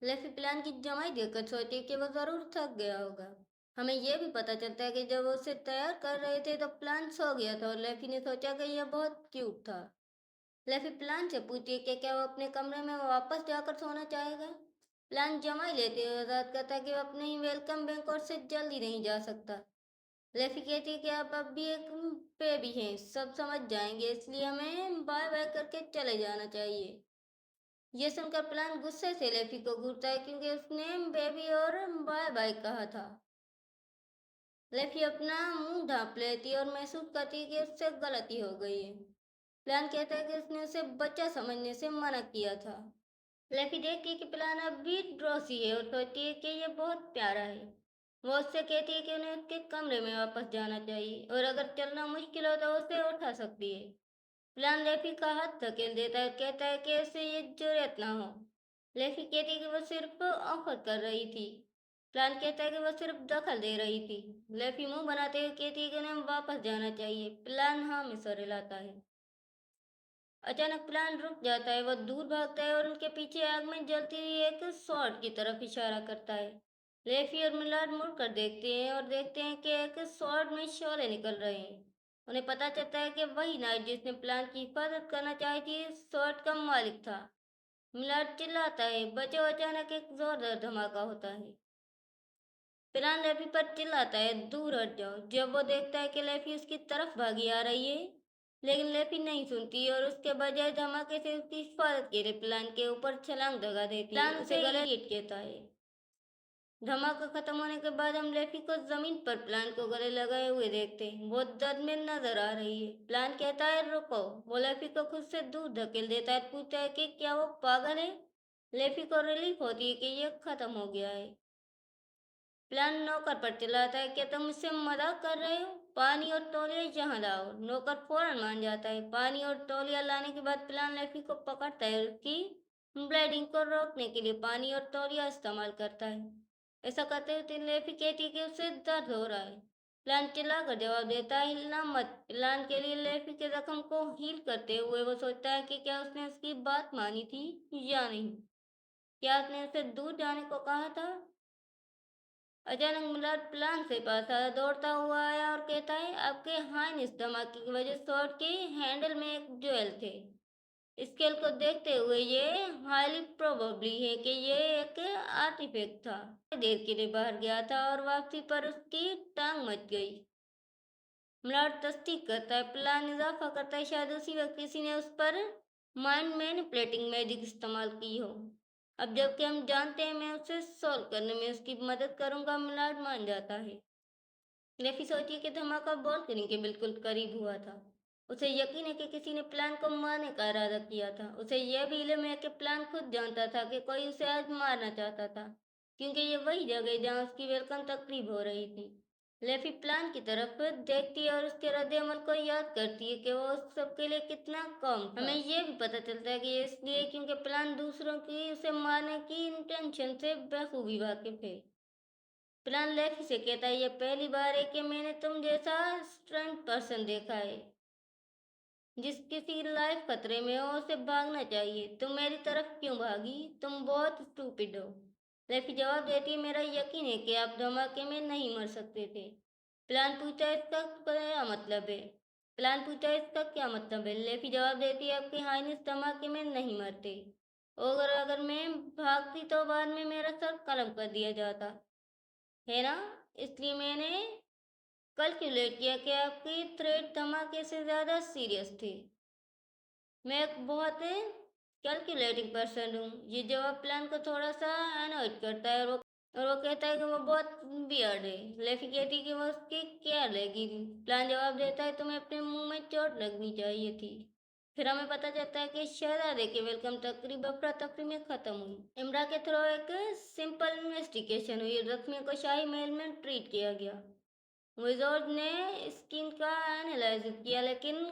Leafy plan की जमाई देखकर सोची कि वो जरूर थक गया होगा। हमें यह भी पता चलता है कि जब वो उसे तैयार कर रहे थे तो प्लान सो गया था और लेफी ने सोचा कि यह बहुत क्यूट था। लेफी प्लान से पूछती है कि क्या वो अपने कमरे में वापस जाकर सोना चाहेगा। प्लान जमाई लेते हुए वजाहत करता है कि वो अपने ही वेलकम बैंकोर से जल्दी नहीं जा सकता। लेफी कहती है कि आप अब भी एक बेबी हैं, सब समझ जाएंगे, इसलिए हमें बाय बाय करके चले जाना चाहिए। ये सुनकर प्लान गुस्से से लेफी को घूरता है क्योंकि उसने बेबी और बाय बाय कहा था। लेफी अपना मुंह ढांप लेती है और महसूस करती है कि उससे गलती हो गई है। प्लान कहता है कि उसने उसे बच्चा समझने से मना किया था। लेफी देखती है कि प्लान अब भी ड्रॉसी है और सोचती है कि यह बहुत प्यारा है। वो उससे कहती है कि उन्हें उसके कमरे में वापस जाना चाहिए और अगर चलना मुश्किल हो तो उसे उठा सकती है। प्लान लेफी का हाथ धकेल देता है और कहता है कि उसे ये जरूरत ना हो। लेफी कहती है कि वो सिर्फ ऑफर कर रही थी। प्लान कहता है कि वो सिर्फ दखल दे रही थी। लेफी मुंह बनाते हुए कहती है कि उन्हें वापस जाना चाहिए। प्लान हाँ में सर हिलाता है। अचानक प्लान रुक जाता है, वो दूर भागता है और उनके पीछे आग में जलती हुई एक स्वॉर्ड की तरफ इशारा करता है। लेफी और मिलाड मुड़कर देखते हैं और देखते हैं कि एक स्वॉर्ड में शोले निकल रहे हैं। उन्हें पता चलता है कि वही नाइट जिसने प्लान की हिफाजत करना चाही थी, स्वॉर्ड का मालिक था। मिलाड चिल्लाता है, बचाओ! अचानक एक जोरदार धमाका होता है। प्लान लेफी पर चिल्लाता है, दूर हट जाओ! जब वो देखता है कि लेफी उसकी तरफ भागी आ रही है, लेकिन लेफी नहीं सुनती और उसके बजाय धमाके से उसकी हिफाजत के लिए प्लान के ऊपर छलांग लगा देती है। प्लान उसे गले लटकेता है। धमाका खत्म होने के बाद हम लेफी को जमीन पर प्लान को गले लगाए हुए देखते हैं। वो दर्द में नजर आ रही है। प्लान कहता है, रुको! वो लेफी को खुद से दूर धकेल देता है, पूछता है कि क्या वो पागल है। लेफी को रिलीफ होती है कि यह खत्म हो गया है। प्लान नौकर पर चिल्लाता है, क्या तुम मुझसे मजाक कर रहे हो? पानी और तौलिया यहाँ लाओ। नौकर फौरन मान जाता है। पानी और तौलिया लाने के बाद प्लान लेफी को पकड़ता है और उसकी ब्लीडिंग को रोकने के लिए पानी और तौलिया इस्तेमाल करता है। ऐसा करते हुए लेफी कहती है कि उसे दर्द हो रहा है। प्लान चिल्लाकर जवाब देता है, हिलना मत। प्लान के लिए लेफी के जख्म को हील करते हुए वो सोचता है कि क्या उसने उसकी बात मानी थी या नहीं। क्या उसने उसे दूर जाने को कहा था? अचानक मिलर प्लान से पास आया, दौड़ता हुआ आया और कहता है, आपके हाइन इस धमाके की वजह शॉट के हैंडल में एक ज्वेल थे। स्केल को देखते हुए ये हाईली प्रोबेबली है कि ये एक आर्टिफैक्ट था। देर के लिए बाहर गया था और वापसी पर उसकी टांग मच गई। मिलर तस्दीक करता है, प्लान इजाफा करता है, शायद उसी वक्त किसी ने उस पर माइंड मैनिपुलेटिंग मैजिक इस्तेमाल की हो। अब जबकि हम जानते हैं मैं उसे सॉल्व करने में उसकी मदद करूंगा। मिलाड मान जाता है। लेफी सोची कि धमाका बालकनी के बिल्कुल करीब हुआ था। उसे यकीन है कि किसी ने प्लान को मारने का इरादा किया था। उसे यह भी इल्म है कि प्लान खुद जानता था कि कोई उसे आज मारना चाहता था, क्योंकि ये वही जगह है जहाँ उसकी वेलकम तकरीब हो रही थी। लेफी प्लान की तरफ देखती है और उसके रद्द-ए-अमल को याद करती है कि वो उस सबके लिए कितना कम था। हमें ये भी पता चलता है कि ये इसलिए क्योंकि प्लान दूसरों की उसे मारने की इंटेंशन से बखूबी वाकिफ है। प्लान लेफी से कहता है, ये पहली बार है कि मैंने तुम जैसा स्ट्रेंथ पर्सन देखा है। जिस किसी लाइफ खतरे में हो उसे भागना चाहिए। तुम मेरी तरफ क्यों भागी? तुम बहुत स्टूपिड हो। लेफी जवाब देती है, मेरा यकीन है कि आप धमाके में नहीं मर सकते थे। प्लान पूछा, इसका क्या मतलब है? प्लान पूछा, इसका क्या मतलब है? लेफी जवाब देती है, आपके हाइनेस धमाके में नहीं मरते। और अगर मैं भागती तो बाद में मेरा सर कलम कर दिया जाता है ना। इसलिए मैंने कैलकुलेट किया कि आपकी थ्रेट धमाके से ज़्यादा सीरियस थी। मैं एक बहुत कैलकुलेटिंग पर्सन हूँ। ये जवाब प्लान को थोड़ा सा अनॉयड करता है और वो कहता है कि वो बहुत बियर्ड है। लेफी कहती है कि वो उसकी केयर लेगी। प्लान जवाब देता है, तुम्हें अपने मुंह में चोट लगनी चाहिए थी। फिर हमें पता चलता है कि शहजादे की वेलकम तकरीब अफरा तफरी में खत्म हुई। इमरा के थ्रू एक सिंपल इन्वेस्टिगेशन हुई। जख्मियों को शाही महल में ट्रीट किया गया। विजॉर्ड ने स्किन का एनालिसिस किया लेकिन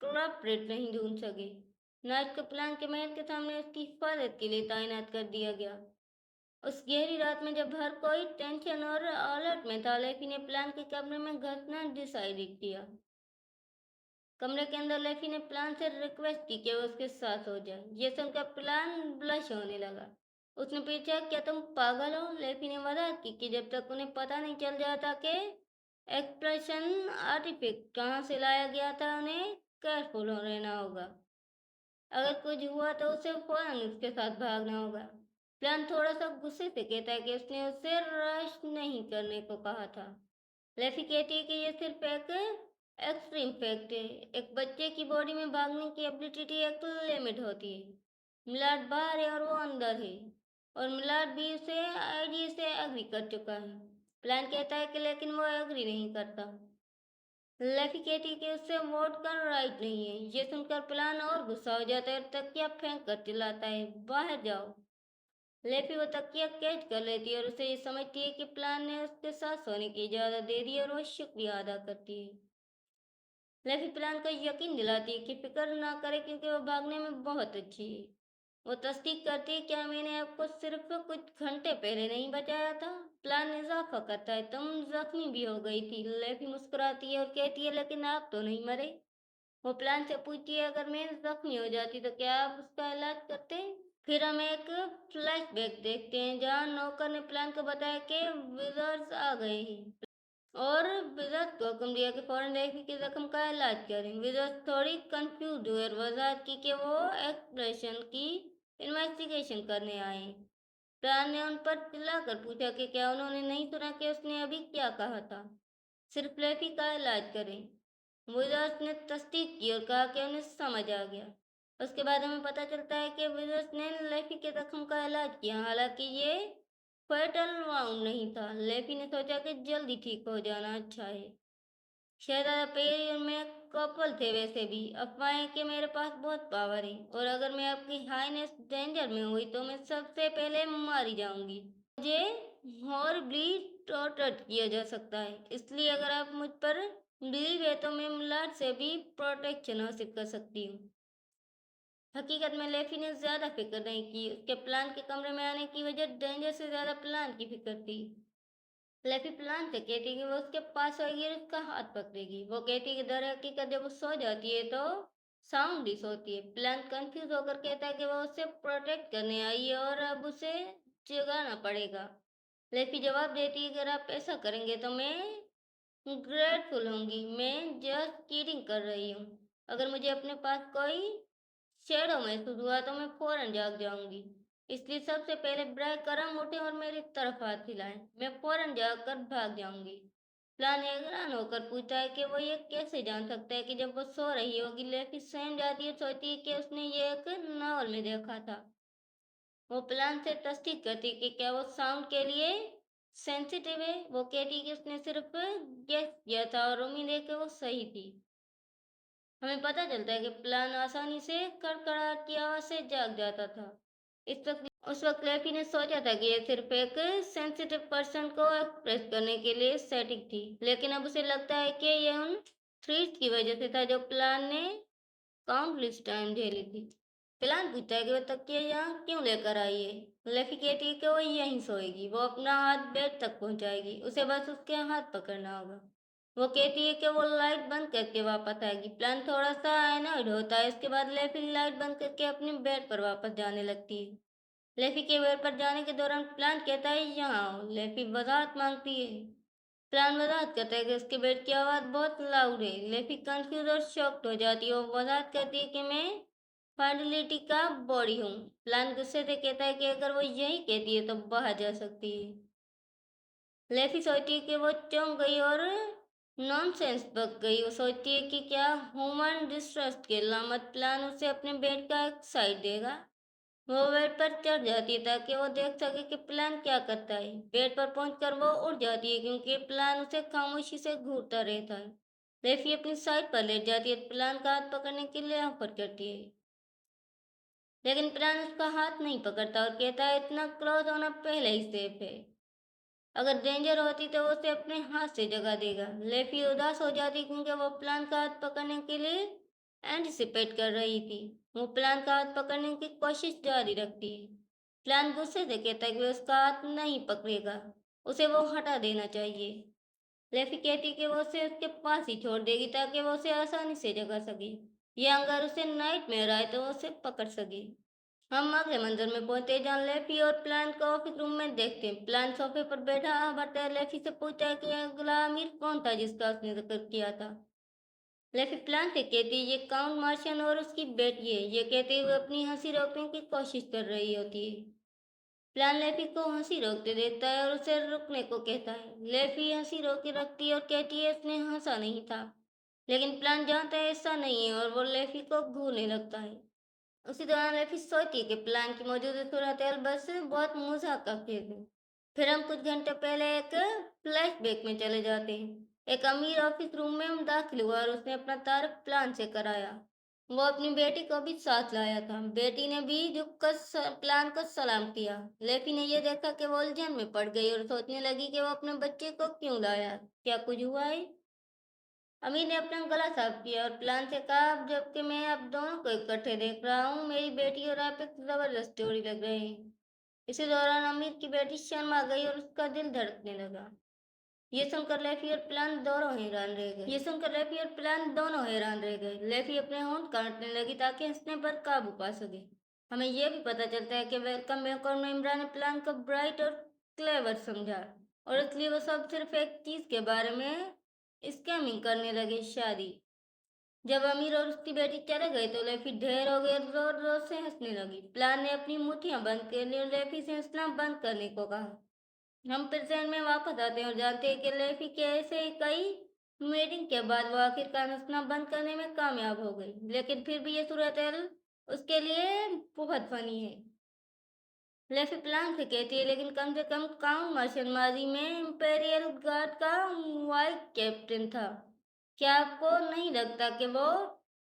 कल्प्रिट नहीं ढूंढ सके। नाइट को प्लान के महल के सामने उसकी हिफाजत के लिए तैनात कर दिया गया। उस गहरी रात में जब हर कोई टेंशन और अलर्ट में था, लेफी ने प्लान के कमरे में घुसना डिसाइड किया। कमरे के अंदर लेफी ने प्लान से रिक्वेस्ट की कि वो उसके साथ हो जाए। ये सुनकर प्लान ब्लश होने लगा। उसने पूछा, क्या तुम पागल हो? लेफी ने वजह की कि जब तक उन्हें पता नहीं चल जाता कि एक्सप्रेशन आर्टिफैक्ट कहाँ से लाया गया था, उन्हें केयरफुल रहना होगा। अगर कुछ हुआ तो उसे फौरन उसके साथ भागना होगा। प्लान थोड़ा सा गुस्से से कहता है कि उसने उसे रश नहीं करने को कहा था। लेफी कहती है कि यह सिर्फ एक एक्सट्रीम फैक्ट है। एक बच्चे की बॉडी में भागने की एबिलिटी एक लिमिट होती है। मिलाड बाहर है और वो अंदर है, और मिलाड भी उसे आइडिया से एग्री कर चुका है। प्लान कहता है कि लेकिन वो एग्री नहीं करता। लेफी कहती है कि उससे वोट कर राइट नहीं है। ये सुनकर प्लान और गुस्सा हो जाता है और तकिया फेंक कर चिल्लाता है, बाहर जाओ। लेफी वो तकिया कैच कर लेती है और उसे ये समझती है कि प्लान ने उसके साथ सोने की इजाजत दे दी, और वो शुक्रिया अदा करती है। लेफी प्लान को यकीन दिलाती है कि फिक्र ना करे क्योंकि वो भागने में बहुत अच्छी है। वो तस्दीक करती है, क्या मैंने आपको सिर्फ कुछ घंटे पहले नहीं बचाया था? प्लान इजाफा करता है, तुम जख्मी भी हो गई थी। लेफी मुस्कुराती है और कहती है, लेकिन आप तो नहीं मरे। वो प्लान से पूछती है, अगर मैं जख्मी हो जाती तो क्या आप उसका इलाज करते? फिर हम एक फ्लैशबैक देखते हैं जहाँ नौकर ने प्लान को बताया कि विजर्स आ गए हैं, और विजर्स को हुक्म दिया कि फौरन लेफी के जख्म का इलाज करें। विजर्स थोड़ी कंफ्यूज हुए और वजाहत की कि वो एक्सप्रेशन की इन्वेस्टिगेशन करने आए। प्राण ने उन पर चिल्लाकर पूछा कि क्या उन्होंने नहीं सुना कि उसने अभी क्या कहा था, सिर्फ लेफी का इलाज करें। विजर्स ने तस्दीक की और कहा कि उन्हें समझ आ गया। उसके बाद हमें पता चलता है कि विजर्स ने लेफी के जख्म का इलाज किया, हालांकि ये फेटल वाउंड नहीं था। लेफी ने सोचा कि जल्दी ठीक हो जाना अच्छा है। शहजादा पेरी और मैं कपल थे वैसे भी। अफवाहें कि मेरे पास बहुत पावर है, और अगर मैं आपकी हाईनेस डेंजर में हुई तो मैं सबसे पहले मारी जाऊंगी। मुझे हॉर्रिबली टॉर्चर किया जा सकता है, इसलिए अगर आप मुझ पर बिलीव है तो मैं मिलाड से भी प्रोटेक्शन हासिल कर सकती हूँ। हकीकत में लेफी ने ज्यादा फिक्र नहीं की। उसके प्लान के कमरे में आने की वजह डेंजर से ज्यादा प्लान की फिक्र थी। लेफी प्लान से कहती कि वो उसके पास आएगी और उसका हाथ पकड़ेगी। वो कहती कि दर हकीकत जब वो सो जाती है तो साउंडली सोती है। प्लान कंफ्यूज होकर कहता है कि वो उसे प्रोटेक्ट करने आई है और अब उसे जगाना पड़ेगा। लेफी जवाब देती है कि अगर आप ऐसा करेंगे तो मैं ग्रेटफुल होंगी। मैं जस्ट किडिंग कर रही हूँ। अगर मुझे अपने पास कोई शैडो महसूस हुआ तो मैं फौरन जाग जाऊंगी। इसलिए सबसे पहले ब्रैक करम उठे और मेरी तरफ हाथ हिलाएं। मैं फौरन जाकर भाग जाऊंगी। प्लान हैरान होकर पूछता है कि वो ये कैसे जान सकता है कि जब वो सो रही होगी। लेफी सहम जाती है, सोचती है कि उसने ये एक नॉवल में देखा था। वो प्लान से तस्दीक करती कि क्या वो साउंड के लिए सेंसिटिव है। वो कहती कि उसने सिर्फ गेस किया था और उम्मीद है कि वो सही थी। हमें पता चलता है कि प्लान आसानी से कड़कड़ाहट की आवाज से जाग जाता था। उस वक्त लेफी ने सोचा था कि यह सिर्फ एक सेंसिटिव पर्सन को एक्सप्रेस करने के लिए सेटिंग थी, लेकिन अब उसे लगता है कि यह उन थ्रीट की वजह से था जो प्लान ने काउंटलेस टाइम झेली थी। प्लान पूछता है कि वो तकिया यहाँ क्यों लेकर आई है। लेफी कहती है कि वो यहीं सोएगी। वो अपना हाथ बेड तक पहुंचाएगी, उसे बस उसके हाथ पकड़ना होगा। वो कहती है कि वो लाइट बंद करके वापस आएगी। प्लान थोड़ा सा एनॉयड होता है। इसके बाद लेफी लाइट बंद करके अपने बेड पर वापस जाने लगती है। लेफी के बेड पर जाने के दौरान प्लान कहता है, यहाँ आओ। लेफी वजाहत मांगती है। प्लान वजाहत करता है कि उसके बेड की आवाज़ बहुत लाउड है। लेफी कंफ्यूज और शॉक्ड हो जाती है। वो वजाहत करती है कि मैं फाइनलिटी का बॉडी हूँ। प्लान गुस्से से कहता है कि अगर वो यही कहती है तो बाहर जा सकती है। लेफी सोचती है कि वो चौंक गई और नॉनसेंस बक गई। वो सोचती है कि क्या ह्यूमन डिस्ट्रस्ट के लामत प्लान उसे अपने बेड का एक साइड देगा। वो बेड पर चढ़ जाती है ताकि वो देख सके कि प्लान क्या करता है। बेड पर पहुंचकर वो उठ जाती है क्योंकि प्लान उसे खामोशी से घूरता रहता है। लेफी अपनी साइड पर लेट जाती है, प्लान का हाथ पकड़ने के लिए ऑफर करती है, लेकिन प्लान उसका हाथ नहीं पकड़ता और कहता है, इतना क्लोज होना पहले ही सेफ है। अगर डेंजर होती तो वो उसे अपने हाथ से जगा देगा। लेफी उदास हो जाती क्योंकि वो प्लान का हाथ पकड़ने के लिए एंटिसिपेट कर रही थी। वो प्लान का हाथ पकड़ने की कोशिश जारी रखती है। प्लान गुस्से से कहता है कि वो उसका हाथ नहीं पकड़ेगा, उसे वो हटा देना चाहिए। लेफी कहती कि वो उसे उसके पास ही छोड़ देगी ताकि वो उसे आसानी से जगा सके, या अगर उसे नाइट में आए तो वो उसे पकड़ सके। हम अगले मंजर में पहुंचते हैं जहाँ लेफी और प्लान को ऑफिस रूम में देखते हैं। प्लान सोफे पर बैठा बर्ता लेफी से पूछता है कि अगला अमीर कौन था जिसका उसने जिक्र किया था। लेफी प्लान से कहती है ये काउंट मार्शन और उसकी बेटी है। ये कहते हुए अपनी हंसी रोकने की कोशिश कर रही होती है। प्लान लेफी को हंसी रोकते देखता है और उसे रुकने को कहता है। लेफी हंसी रोके रखती है और कहती है उसने हंसा नहीं था। लेकिन प्लान जानता है ऐसा नहीं है और वो लेफी को घूरने लगता है। उसी दौरान लेफी सोचती है कि प्लान की मौजूदा सूरत हाल बस बहुत मजाक का खेल है। फिर हम कुछ घंटे पहले एक फ्लैशबैक में चले जाते हैं। एक अमीर ऑफिस रूम में दाखिल हुआ और उसने अपना तारुफ प्लान से कराया। वो अपनी बेटी को भी साथ लाया था। बेटी ने भी झुककर प्लान को सलाम किया। लेफी ने यह देखा कि वो उलझन में पड़ गई और सोचने लगी कि वो अपने बच्चे को क्यों लाया, क्या कुछ हुआ है। अमीर ने अपना गला साफ किया और प्लान से कहा, अब जबकि मैं आप दोनों को इकट्ठे देख रहा हूँ, मेरी बेटी और आप एक जबरदस्त जोड़ी लग रहे हैं। इसी दौरान अमीर की बेटी शर्मा गई और उसका दिल धड़कने लगा। ये सुनकर लेफी और प्लान दोनों हैरान रह गए। लेफी अपने होंठ काटने लगी ताकि हंसने पर काबू पा सके। हमें यह भी पता चलता है कि वेलकम बैक में इमरान ने प्लान को ब्राइट और क्लेवर समझा और इसलिए वो सब सिर्फ एक चीज के बारे में स्कैमिंग करने लगे, शादी। जब अमीर और उसकी बेटी चले गए तो लेफी ढेर हो गई और जोर जोर से हंसने लगी। प्लान ने अपनी मुट्ठियां बंद कर ली और लेफी से हंसना बंद करने को कहा। हम प्रेजेंट में वापस आते हैं और जानते हैं कि लेफी के ऐसे ही कई मीटिंग के बाद वो आखिरकार हंसना बंद करने में कामयाब हो गई। लेकिन फिर भी ये सूरत उसके लिए बहुत फनी है। लेफी प्लान से कहती है, लेकिन कम से कम काउंट मार्शल माजी में इंपेरियल गार्ड का वाइस कैप्टन था। क्या आपको नहीं लगता कि वो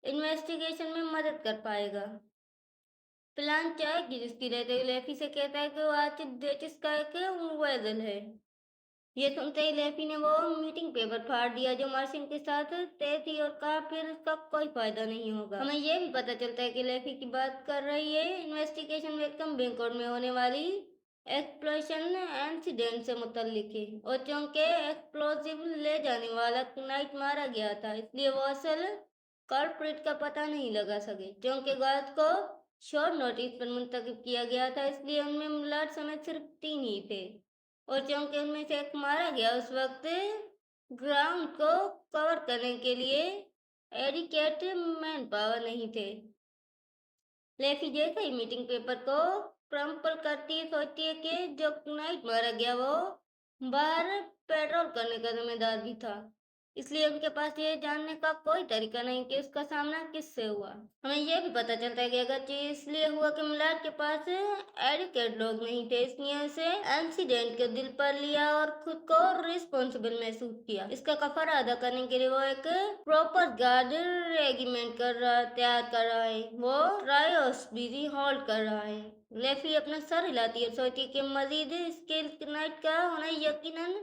इन्वेस्टिगेशन में मदद कर पाएगा? प्लान चाय की जिसकी रहते लेफी से कहता है कि वो आतिफ डेटिस का एक वेजल है। ये सुनते ही लेफी ने वो मीटिंग पेपर फाड़ दिया जो मार्शिन के साथ तय थी और कहा फिर उसका कोई फायदा नहीं होगा। हमें ये भी पता चलता है कि लेफी की बात कर रही है इन्वेस्टिगेशन वेलकम बैंकोट में होने वाली एक्सप्लोशन इंसिडेंट से मुतल्लिक है और चूंकि एक्सप्लोसिव ले जाने वाला नाइट मारा गया था, इसलिए वो असल कल्प्रिट का पता नहीं लगा सके। चूंकि गार्ड को शॉर्ट नोटिस पर मुंतखब किया गया था, इसलिए उनमें मुलाट समेत सिर्फ 3 ही थे और चूंकि उनमें से एक मारा गया उस वक्त ग्राउंड को कवर करने के लिए एडिकेट मैन पावर नहीं थे। लेफी जैसे ही मीटिंग पेपर को क्रम्पल करती है सोचती है कि जो नाइट मारा गया वो बाहर पेट्रोल करने का जिम्मेदार भी था, इसलिए उनके पास ये जानने का कोई तरीका नहीं कि उसका सामना किससे हुआ। हमें यह भी पता चलता है कि अगर ये इसलिए हुआ कि मिलाड के पास एडुकेट लोग नहीं थे, इसलिए उसे इंसिडेंट को दिल पर लिया और खुद को रिस्पॉन्सिबल महसूस किया। इसका कफारा अदा करने के लिए वो एक प्रॉपर गार्ड रेगिमेंट तैयार कर रहा है। वो ट्रायोस बिजी होल्ड कर रहा है। लेफी अपना सर हिलाती है, सोचती है कि मजीद स्किल नाइट का होना यकीनन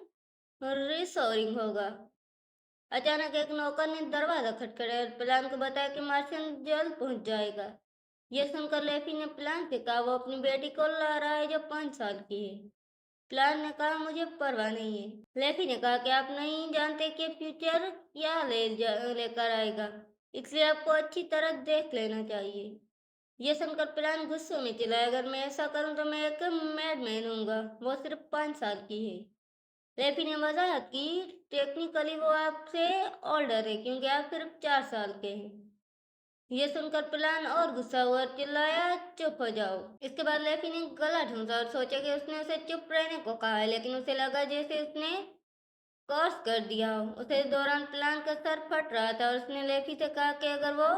रिसोरिंग होगा। अचानक एक नौकर ने दरवाजा खटखटाया और प्लान को बताया कि मार्शन जल्द पहुंच जाएगा। यह सुनकर लेफी ने प्लान से कहा वो अपनी बेटी को ला रहा है जो 5 साल की है। प्लान ने कहा मुझे परवाह नहीं है। लेफी ने कहा कि आप नहीं जानते कि फ्यूचर क्या लेकर आएगा, इसलिए आपको अच्छी तरह देख लेना चाहिए। यह सुनकर प्लान गुस्से में चिल्लाया, अगर मैं ऐसा करूं तो मैं एक मैडमैन हूंगा, वो सिर्फ 5 साल की है। लेफी ने वजाहत की, टेक्निकली वो आपसे ओल्डर है क्योंकि आप सिर्फ 4 साल के हैं। ये सुनकर प्लान और गुस्सा हुआ और चिल्लाया, चुप हो जाओ। इसके बाद लेफी ने गला ढूंढा और सोचा कि उसने उसे चुप रहने को कहा है, लेकिन उसे लगा जैसे उसने क्रॉस कर दिया हो। उसे दौरान प्लान का सर फट रहा था और उसने लेफी से कहा कि अगर वो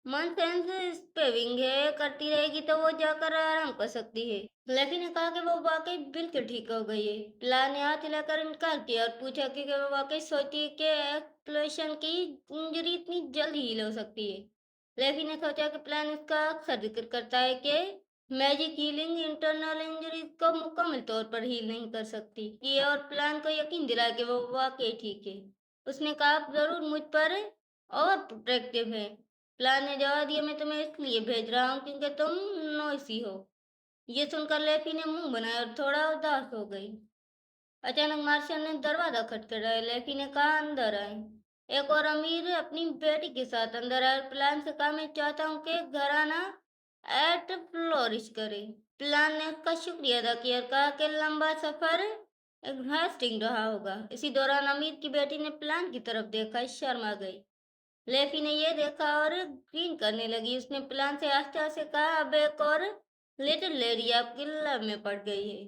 मन सेंस स्पेविंग है करती रहेगी तो वो जाकर आराम कर सकती है। लेफी ने कहा कि वो वाकई बिल्कुल ठीक हो गई है। प्लान ने हाथ हिलाकर इनकार किया और पूछा कि वो वाकई सोचती है कि एक्सप्लोशन की इंजरी इतनी जल्द हील हो सकती है। लेफी ने सोचा कि प्लान इसका अक्सर जिक्र करता है कि मैजिक हीलिंग इंटरनल इंजरीज को मुकम्मल तौर पर हील नहीं कर सकती। ये और प्लान को यकीन दिलाया कि वो वाकई ठीक है। उसने कहा, आप जरूर मुझ पर और प्रोटेक्टिव है। प्लान ने जवाब दिया, मैं तुम्हें इसलिए भेज रहा हूँ क्योंकि तुम नोइसी हो। ये सुनकर लेफी ने मुंह बनाया और थोड़ा उदास हो गई। अचानक मार्शल ने दरवाजा खटखटाया। लेफी ने कहा, अंदर आए। एक और अमीर अपनी बेटी के साथ अंदर आया और प्लान से कहा, मैं चाहता हूँ कि घर आना एट फ्लोरिश करे। प्लान ने उसका शुक्रिया अदा किया और कहा कि लंबा सफर एग्जॉस्टिंग रहा होगा। इसी दौरान अमीर की बेटी ने प्लान की तरफ देखा, शर्मा गई। लेफी ने यह देखा और ग्रीन करने लगी। उसने प्लान से आस्ते आस्ते कहा, अब एक और लिटिल लेडी आपकी लव में पड़ गई है।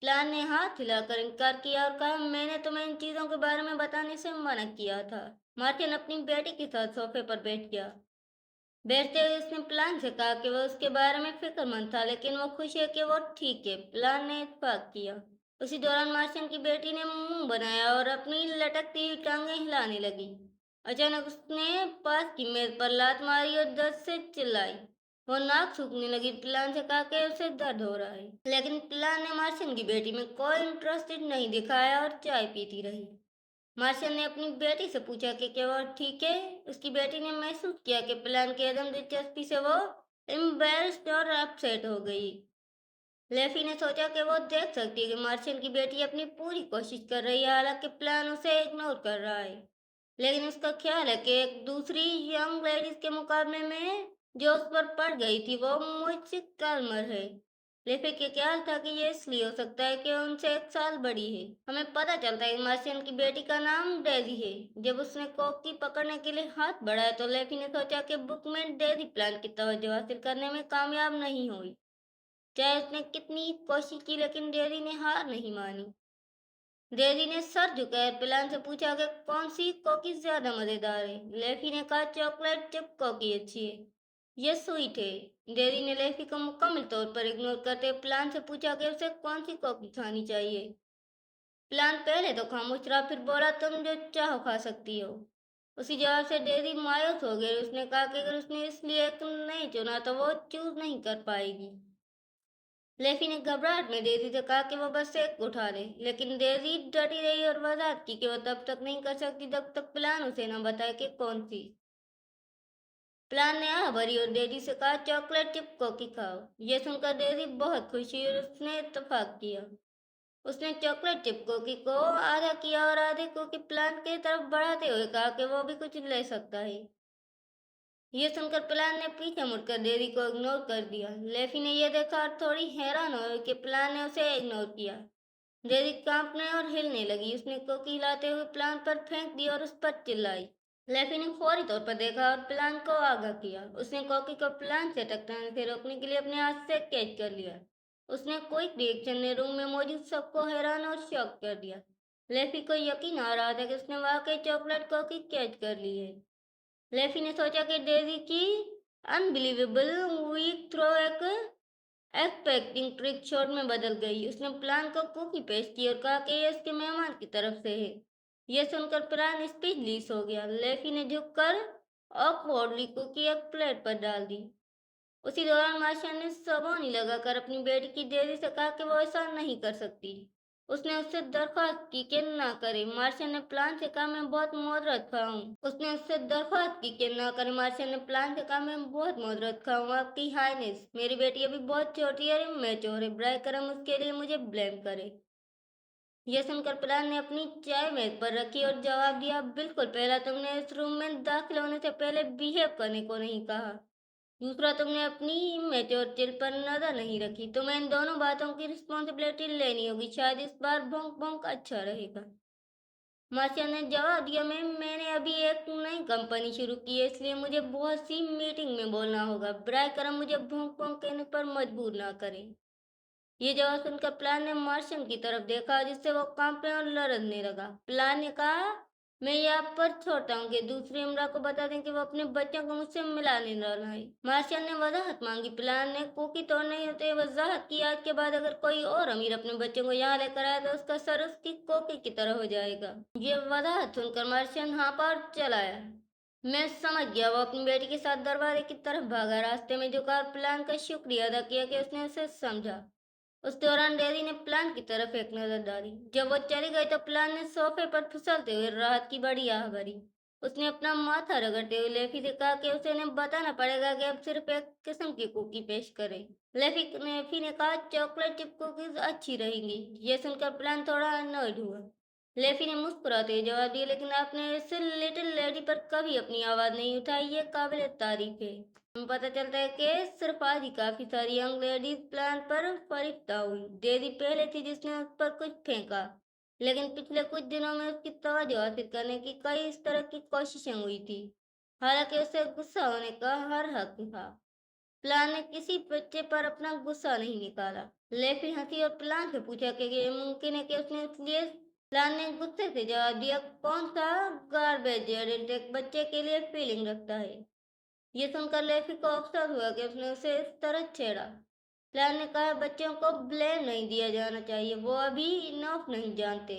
प्लान ने हाथ हिलाकर इनकार किया और कहा, मैंने तुम्हें इन चीजों के बारे में बताने से मना किया था। मार्टिन अपनी बेटी के साथ सोफे पर बैठ गया। बैठते हुए उसने प्लान से कहा कि वह उसके बारे में फिक्रमंद था, लेकिन वो खुश है कि वो ठीक है। प्लान ने इत्तेफाक किया। उसी दौरान मार्शन की बेटी ने मुंह बनाया और अपनी लटकती हुई टांगें हिलाने लगी। अचानक उसने पास की मेज पर लात मारी और दर्द से चिल्लाई। वो नाक सूखने लगी। प्लान से कहा कि उसे दर्द हो रहा है, लेकिन प्लान ने मार्शन की बेटी में कोई इंटरेस्टेड नहीं दिखाया और चाय पीती रही। मार्शल ने अपनी बेटी से पूछा कि क्या वो ठीक है। उसकी बेटी ने महसूस किया कि प्लान की अदम दिलचस्पी से वो एम्बेरस्ड और अपसेट हो गई। लेफी ने सोचा कि वो देख सकती है कि मार्शल की बेटी अपनी पूरी कोशिश कर रही है, हालांकि प्लान उसे इग्नोर कर रहा है। लेकिन उसका ख्याल है कि एक दूसरी यंग लेडीज के मुकाबले में जो उस पर पड़ गई थी वो मुझसे कलमर है। लेफी के ख्याल था कि ये इसलिए हो सकता है कि उनसे 1 साल बड़ी है। हमें पता चलता है कि मार्शियन की बेटी का नाम डेजी है। जब उसने कोकी पकड़ने के लिए हाथ बढ़ाया तो लेफी ने सोचा कि बुकमैन डेजी प्लान की तवज्जो हासिल करने में कामयाब नहीं हुई। चाहे उसने कितनी ही कोशिश की, लेकिन डेजी ने हार नहीं मानी। डेजी ने सर झुकाकर प्लान से पूछा कि कौन सी कोकी ज्यादा मजेदार है। लेफी ने कहा, चॉकलेट चिप कोकी अच्छी है, ये स्वीट है। डेजी ने लेफी को मुकम्मल तौर पर इग्नोर करते प्लान से पूछा कि उसे कौन सी कॉफी खानी चाहिए। प्लान पहले तो खामोश रहा, फिर बोला, तुम जो चाहो खा सकती हो। उसी जवाब से डेजी मायूस हो गई। उसने कहा कि अगर उसने इसलिए एक नहीं चुना तो वो चूज नहीं कर पाएगी। लेफी ने घबराहट में डेजी से कहा कि वो बस एक उठा ले, लेकिन डेजी डटी रही और वजह की कि वो तब तक नहीं कर सकती जब तक प्लान उसे न बताए कि कौन सी। प्लान ने आह भरी और डेजी से कहा, चॉकलेट चिप कुकी खाओ। यह सुनकर डेजी बहुत खुश हुई और उसने इत्तेफाक किया। उसने चॉकलेट चिप कुकी को आधा किया और आधे कुकी प्लान की तरफ बढ़ाते हुए कहा कि वो भी कुछ ले सकता है। यह सुनकर प्लान ने पीछे मुड़कर डेजी को इग्नोर कर दिया। लेफी ने यह देखा और थोड़ी हैरान हो कि प्लान ने उसे इग्नोर किया। डेजी कांपने और हिलने लगी। उसने कुकी हिलाते हुए प्लान पर फेंक दी और उस पर चिल्लाई। लेफी ने फौरी तौर पर देखा और प्लान को आगाह किया। उसने कॉकी को प्लान से टकराने से रोकने के लिए अपने हाथ से कैच कर लिया। उसने क्विक रिएक्शन ने रूम में मौजूद सबको हैरान और शॉक कर दिया। लेफी को यकीन आ रहा था कि उसने वाकई चॉकलेट कॉकी कैच कर ली है। लेफी ने सोचा कि डेजी की अनबिलीवेबल वीक थ्रो एक एक्सपेक्टिंग ट्रिक शॉट में बदल गई। उसने प्लान को कुकी पेश की और कहा कि यह उसके मेहमान की तरफ से है। यह सुनकर प्लान स्पीचलेस हो गया। लेफी ने झुककर ऑकवर्डली कुकी एक प्लेट पर डाल दी। उसी दौरान मार्शल ने सबोनी लगाकर अपनी बेटी की डेजी से कहा कि वो ऐसा नहीं कर सकती। उसने उससे दरख्वास्त की कि ना करे। मार्शल ने प्लान से कहा, मैं बहुत मोहरत खा हूँ। उसने उससे दरख्वास्त की कि ना करे। मार्शल ने प्लान से कहा, मैं बहुत मोहरत खा हूँ आपकी हाईनेस, मेरी बेटी अभी बहुत छोटी है और इमेच्योर है। ब्राय करम उसके लिए मुझे ब्लेम करे। यह सुनकर प्लान ने अपनी चाय मेज पर रखी और जवाब दिया, बिल्कुल। पहला, तुमने इस रूम में दाखिल होने से पहले बिहेव करने को नहीं कहा। दूसरा, तुमने अपनी मैच्योरिटी पर नजर नहीं रखी। तुम्हें इन दोनों बातों की रिस्पॉन्सिबिलिटी लेनी होगी। शायद इस बार भोंक भोंक अच्छा रहेगा। मार्शिया ने जवाब दिया, मैंने अभी एक नई कंपनी शुरू की है, इसलिए मुझे बहुत सी मीटिंग में बोलना होगा। ब्राय करम मुझे भोंक भोंक कहने पर मजबूर ना करें। ये जवाब सुनकर प्लान ने मार्शन की तरफ देखा, जिससे वो कांपने और लड़ने लगा। प्लान ने कहा, मैं ये आप पर छोड़ता हूँ कि दूसरी इमरा को बता दें कि वो अपने बच्चों को मुझसे मिलाने न लाए। मार्शन ने वजाहत मांगी। प्लान ने कुकी तोड़ने होते वजाहत की, आज के बाद अगर कोई और अमीर अपने बच्चों को यहाँ लेकर आया तो उसका सर उसकी कोकी की तरह हो जाएगा। ये वजाहत सुनकर मार्शन हाँफा और चलाया। मैं समझ गया। वो अपनी बेटी के साथ दरवाजे की तरफ भागा। रास्ते में झुका और प्लान का शुक्रिया अदा किया कि उसने उसे समझा। उस दौरान डेजी ने प्लान की तरफ एक नजर डाली। जब वो चली गई तो प्लान ने सोफे पर फिसलते हुए राहत की बड़ी आह भरी। उसने अपना माथा रगड़ते हुए लेफी से कहा कि उसे इन्हें बताना पड़ेगा कि अब सिर्फ एक किस्म की कुकी पेश करे। लेफी ने कहा, चॉकलेट चिप कुकीज अच्छी रहेंगी। यह सुनकर प्लान थोड़ा अनॉयड हुआ। लेफी ने मुस्कुराते हुए जवाब दिया, लेकिन आपने इस लिटिल लेडी पर कभी अपनी आवाज नहीं उठाई, ये काबिल तारीफ है। हमें पता चलता है कि सिर्फ आज ही काफी सारी यंग लेडीज प्लान पर फरिश्ता हुई। डेजी पहले थी जिसने उस पर कुछ फेंका, लेकिन पिछले कुछ दिनों में उसकी तवज्जो हासिल करने की कई इस तरह की कोशिशें हुई थी। हालांकि उसे गुस्सा होने का हर हक था। प्लान ने किसी बच्चे पर अपना गुस्सा नहीं निकाला। लेफी हंसी और प्लान से पूछा कि ये मुमकिन है कि उसने इसलिए। प्लान ने गुस्से से जवाब दिया, कौन सा गार्बेज एडेंट एक बच्चे के लिए फीलिंग रखता है। ये सुनकर लेफी को अफसोस हुआ कि उसने उसे इस तरह छेड़ा। प्लान ने कहा, बच्चों को ब्लेम नहीं दिया जाना चाहिए, वो अभी इनफ नहीं जानते।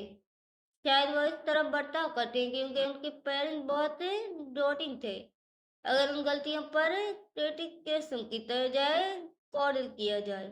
शायद वो इस तरह बर्ताव करते हैं क्योंकि उनके पेरेंट्स बहुत डोटिंग थे। अगर उन गलतियों पर क्रिटिकेशन की तरह जाए, कॉडल किया जाए।